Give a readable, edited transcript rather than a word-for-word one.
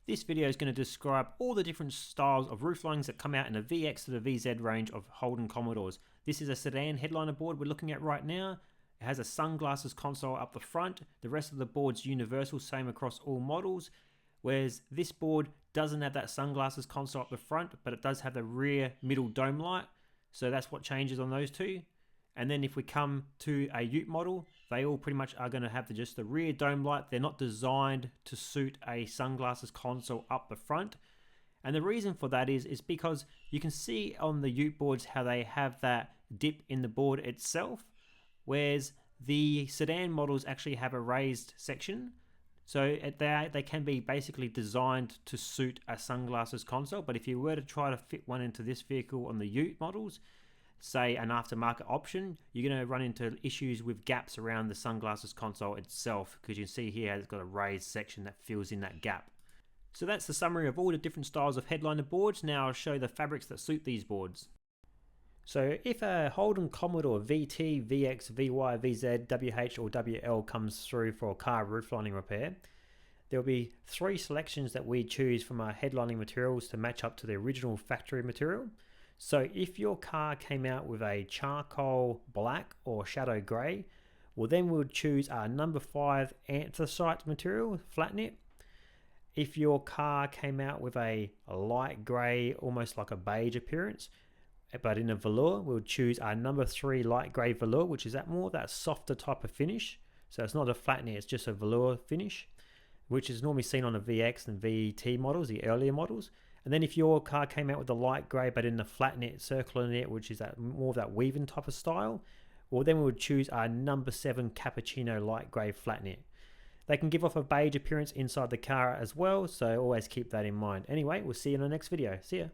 This video is going to describe all the different styles of roof linings that come out in the VX to the VZ range of Holden Commodores. This is a sedan headliner board we're looking at right now. It has a sunglasses console up the front. The rest of the board's universal, same across all models. Whereas this board doesn't have that sunglasses console up the front, but it does have the rear middle dome light. So that's what changes on those two. And then if we come to a Ute model, they all pretty much are going to have just the rear dome light. They're not designed to suit a sunglasses console up the front. And the reason for that is because you can see on the Ute boards how they have that dip in the board itself, whereas the sedan models actually have a raised section. So they can be basically designed to suit a sunglasses console. But if you were to try to fit one into this vehicle on the Ute models, say an aftermarket option, you're going to run into issues with gaps around the sunglasses console itself, because you can see here it's got a raised section that fills in that gap. So that's the summary of all the different styles of headliner boards. Now I'll show the fabrics that suit these boards. So if a Holden Commodore VT, VX, VY, VZ, WH or WL comes through for a car roof lining repair, there'll be 3 selections that we choose from our headlining materials to match up to the original factory material. So if your car came out with a charcoal black or shadow grey, well then we would choose our number 5 anthracite material, flat knit. If your car came out with a light grey, almost like a beige appearance, but in a velour, we would choose our number 3 light grey velour, which is that more of that softer type of finish. So it's not a flat knit, it's just a velour finish, which is normally seen on the VX and VT models, the earlier models. And then if your car came out with the light grey but in the flat knit, circular knit, which is that more of that weaving type of style, well then we would choose our number 7 cappuccino light grey flat knit. They can give off a beige appearance inside the car as well, so always keep that in mind. Anyway, we'll see you in the next video. See ya.